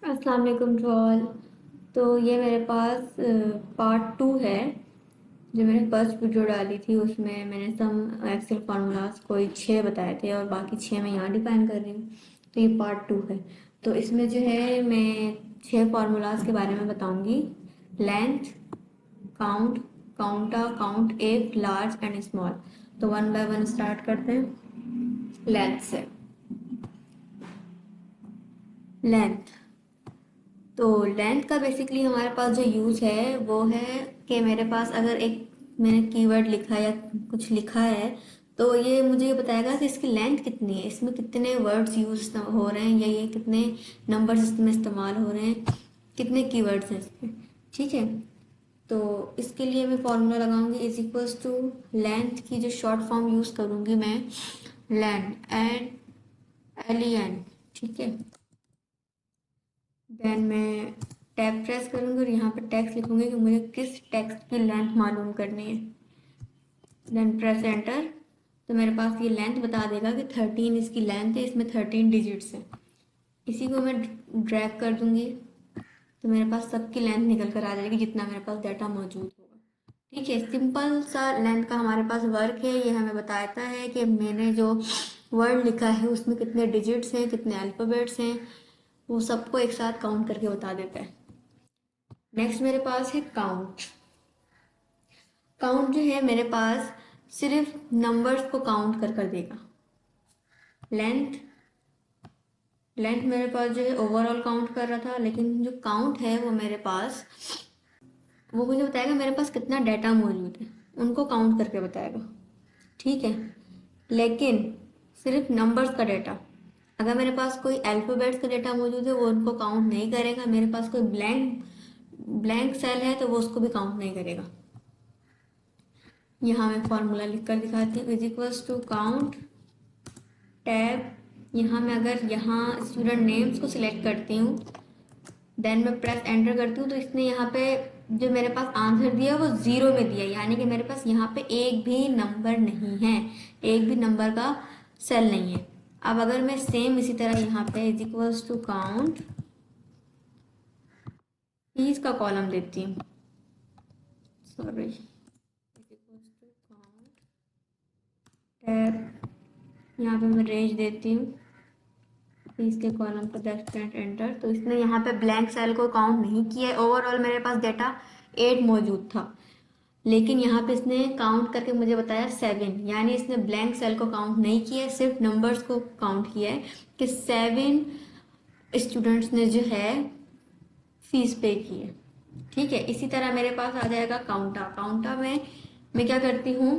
अस्सलाम वालेकुम to all. तो ये मेरे पास पार्ट 2 है। जो मैंने फर्स्ट वीडियो डाली थी उसमें मैंने सम एक्सेल फार्मूलाज कोई 6 बताए थे और बाकी 6 मैं यहाँ डिफाइन कर रही हूँ। तो ये पार्ट 2 है। तो इसमें जो है मैं 6 फार्मूलाज के बारे में बताऊँगी। Length, count, counta, countif, large and small. तो वन बाय वन स्टार्ट करते हैं लेंथ से। लेंथ, तो लेंथ का बेसिकली हमारे पास जो यूज है वो है कि मेरे पास अगर एक मैंने कीवर्ड लिखा या कुछ लिखा है तो ये मुझे ये बताएगा कि इसकी लेंथ कितनी है, इसमें कितने वर्ड्स यूज हो रहे हैं या ये कितने नंबर्स इसमें इस्तेमाल हो रहे हैं, कितने कीवर्ड्स हैं इसमें। ठीक है, तो इसके लिए मैं फॉर्मूला लगाऊंगी इज इक्वल्स टू लेंथ की जो शॉर्ट फॉर्म यूज करूंगी मैं लेंथ एंड LEN। ठीक है, देन मैं टैब प्रेस करूंगी और यहाँ पर टेक्स्ट लिखूंगी कि मुझे किस टेक्स्ट की लेंथ मालूम करनी है। Then press enter. तो मेरे पास ये लेंथ बता देगा कि 13 इसकी लेंथ है, इसमें 13 डिजिट्स हैं। इसी को मैं ड्रैग कर दूंगी तो मेरे पास सबकी लेंथ निकल कर आ जाएगी जितना मेरे पास डाटा मौजूद होगा। ठीक है, सिंपल सा लेंथ का हमारे पास वर्क है। ये हमें बताता है कि मैंने जो वर्ड लिखा है उसमें कितने डिजिट्स हैं, कितने अल्फ़ाबेट्स हैं, वो सबको एक साथ काउंट करके बता देता है। नेक्स्ट मेरे पास है काउंट। काउंट जो है मेरे पास सिर्फ नंबर्स को काउंट कर देगा। लेंथ, लेंथ मेरे पास जो है ओवरऑल काउंट कर रहा था, लेकिन जो काउंट है वो मेरे पास वो मुझे बताएगा मेरे पास कितना डाटा मौजूद है, उनको काउंट करके बताएगा। ठीक है, लेकिन सिर्फ नंबर्स का डाटा, अगर मेरे पास कोई अल्फ़ाबेट्स का डाटा मौजूद है वो उनको काउंट नहीं करेगा। मेरे पास कोई ब्लैंक ब्लैंक सेल है तो वो उसको भी काउंट नहीं करेगा। यहाँ मैं फॉर्मूला लिख कर दिखाती हूँ is equals to count tab. यहाँ मैं अगर यहाँ स्टूडेंट नेम्स को सिलेक्ट करती हूँ देन मैं प्रेस एंटर करती हूँ तो इसने यहाँ पे जो मेरे पास आंसर दिया वो ज़ीरो में दिया, यानी कि मेरे पास यहाँ पे एक भी नंबर नहीं है, एक भी नंबर का सेल नहीं है। अब अगर मैं सेम इसी तरह यहाँ पे is equals to count fees का कॉलम देती हूँ, sorry is equals to count tab, यहाँ पे मैं रेंज देती हूँ फीस के कॉलम को प्रेस एंटर। तो इसने यहाँ पे ब्लैंक सेल को काउंट नहीं किया है। ओवरऑल मेरे पास डेटा 8 मौजूद था, लेकिन यहाँ पे इसने काउंट करके मुझे बताया 7, यानी इसने ब्लैंक सेल को काउंट नहीं किया है, सिर्फ नंबर्स को काउंट किया है कि 7 स्टूडेंट्स ने जो है फीस पे की है। ठीक है, इसी तरह मेरे पास आ जाएगा काउंटा। काउंटा में मैं क्या करती हूँ,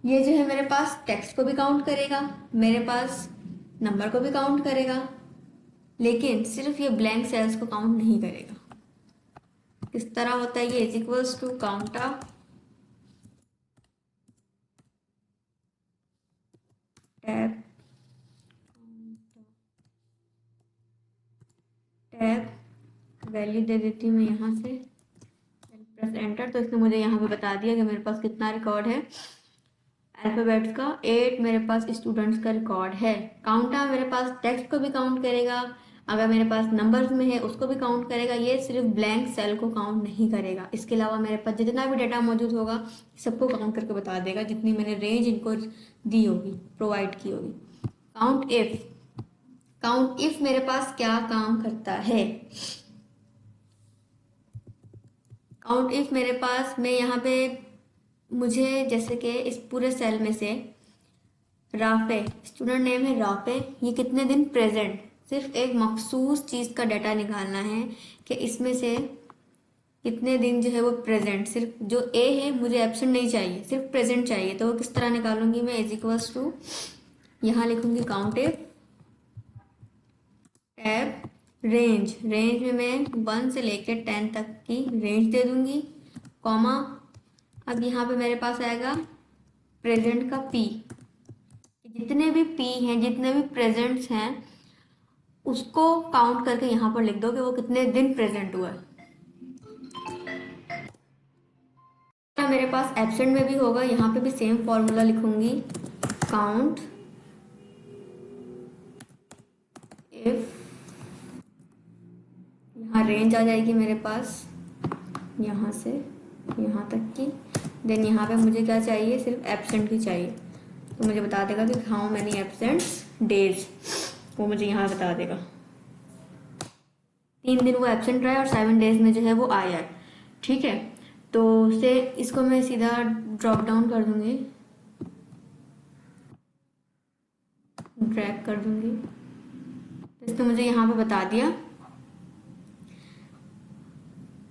ये जो है मेरे पास टेक्स्ट को भी काउंट करेगा, मेरे पास नंबर को भी काउंट करेगा, लेकिन सिर्फ ये ब्लैंक सेल्स को काउंट नहीं करेगा। किस तरह होता है ये is equals to counta tab tab value दे देती हूँ मैं यहाँ से, प्रेस एंटर। तो इसने मुझे यहाँ पे बता दिया कि मेरे पास कितना रिकॉर्ड है अल्फ़ाबेट्स का, 8 मेरे पास स्टूडेंट्स का रिकॉर्ड है। काउंटा मेरे पास टेक्स्ट को भी काउंट करेगा, अगर मेरे पास नंबर्स में है उसको भी काउंट करेगा, ये सिर्फ ब्लैंक सेल को काउंट नहीं करेगा। इसके अलावा मेरे पास जितना भी डाटा मौजूद होगा सबको काउंट करके बता देगा, जितनी मैंने रेंज इनको दी होगी, प्रोवाइड की होगी। काउंट इफ, काउंट इफ मेरे पास क्या काम करता है। काउंट इफ मेरे पास मैं यहाँ पे मुझे जैसे कि इस पूरे सेल में से राफे, स्टूडेंट नेम है राफे, ये कितने दिन प्रेजेंट, सिर्फ एक मखसूस चीज़ का डाटा निकालना है कि इसमें से कितने दिन जो है वो प्रेजेंट, सिर्फ जो ए है मुझे एब्सेंट नहीं चाहिए, सिर्फ प्रेजेंट चाहिए। तो वो किस तरह निकालूंगी मैं, इज इक्वल्स टू यहाँ लिखूंगी count if tab range. Range में मैं 1 से लेकर 10 तक की रेंज दे दूंगी, कॉमा। अब यहाँ पे मेरे पास आएगा प्रेजेंट का पी, जितने भी पी हैं, जितने भी प्रेजेंट्स हैं उसको काउंट करके यहाँ पर लिख दो कि वो कितने दिन प्रेजेंट हुआ है। तो मेरे पास एब्सेंट में भी होगा, यहाँ पे भी सेम फॉर्मूला लिखूंगी काउंट इफ रेंज आ जाएगी मेरे पास यहाँ से यहाँ तक की। देन यहाँ पे मुझे क्या चाहिए, सिर्फ एब्सेंट की चाहिए, तो मुझे बता देगा कि हाउ मैनी एब्सेंट्स डेज, वो मुझे यहाँ बता देगा। 3 दिन वो एब्सेंट रहा है और 7 डेज में जो है वो आया है। ठीक है, तो से इसको मैं सीधा ड्रॉप डाउन कर दूंगी, ड्रैग कर दूंगी, तो इसने मुझे यहाँ पे बता दिया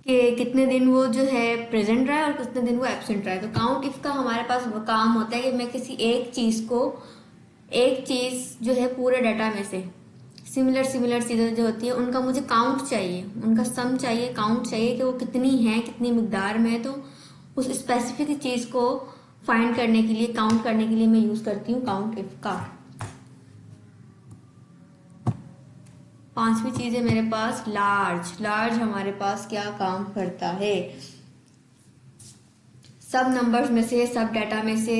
कि कितने दिन वो जो है प्रेजेंट रहा है और कितने दिन वो एब्सेंट रहा है। तो काउंट इफ का हमारे पास वो काम होता है कि मैं किसी एक चीज जो है पूरे डाटा में से सिमिलर चीजें जो होती है उनका मुझे काउंट चाहिए, उनका सम चाहिए, काउंट चाहिए कि वो कितनी है, कितनी मिकदार में है। तो उस स्पेसिफिक चीज को फाइंड करने के लिए, काउंट करने के लिए मैं यूज करती हूँ काउंट इफ का। 5वीं चीज है मेरे पास लार्ज हमारे पास क्या काम करता है, सब नंबर्स में से, सब डाटा में से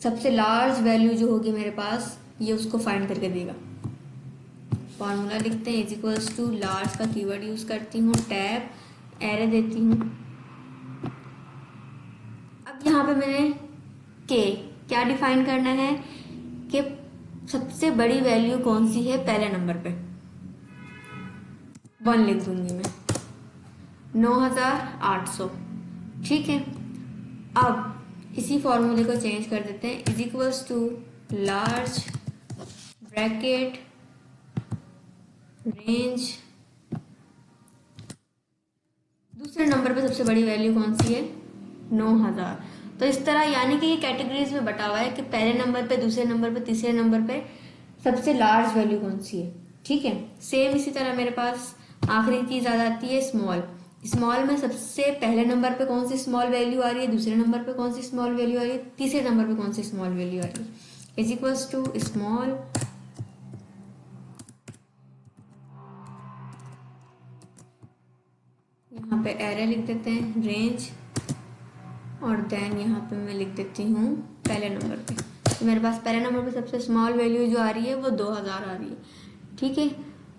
सबसे लार्ज वैल्यू जो होगी मेरे पास, ये उसको फाइंड करके देगा। फॉर्मूला लिखते हैं, इज इक्वल्स टू लार्ज का कीवर्ड यूज करती हूँ, टैब एरे देती हूँ। अब यहाँ पे मैंने क्या डिफाइन करना है कि सबसे बड़ी वैल्यू कौन सी है पहले नंबर पे, 1 लिख दूंगी मैं, 9800। ठीक है, अब इसी फॉर्मूले को चेंज कर देते हैं, is equals to large bracket range, दूसरे नंबर पे सबसे बड़ी वैल्यू कौन सी है, 9000। तो इस तरह यानी कि ये कैटेगरीज में बटा हुआ है कि पहले नंबर पे, दूसरे नंबर पे, तीसरे नंबर पे सबसे लार्ज वैल्यू कौन सी है। ठीक है, सेम इसी तरह मेरे पास आखिरी चीज आ जाती है स्मॉल में सबसे पहले नंबर पे कौन सी स्मॉल वैल्यू आ रही है, दूसरे नंबर पे कौन सी स्मॉल वैल्यू आ रही है, तीसरे नंबर पे कौन सी स्मॉल वैल्यू आ रही है, इज इक्वल्स टू स्मॉल यहाँ पे एरे लिख देते हैं, रेंज, और देन यहाँ पे मैं लिख देती हूँ पहले नंबर पे। तो मेरे पास पहले नंबर पे सबसे स्मॉल वैल्यू जो आ रही है वो 2000 आ रही है। ठीक है,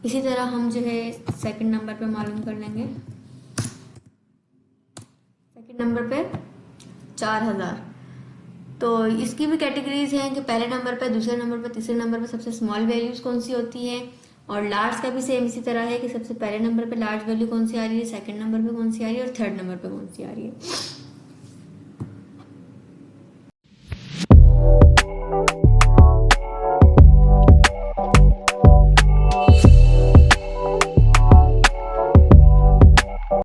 इसी तरह हम जो है सेकंड नंबर पे मालूम कर लेंगे, सेकंड नंबर पे 4000। तो इसकी भी कैटेगरीज हैं कि पहले नंबर पे, दूसरे नंबर पे, तीसरे नंबर पे सबसे स्मॉल वैल्यूज कौन सी होती है, और लार्ज का भी सेम इसी तरह है कि सबसे पहले नंबर पे लार्ज वैल्यू कौन सी आ रही है, सेकंड नंबर पे कौन सी आ रही है और थर्ड नंबर पे कौन सी आ रही है।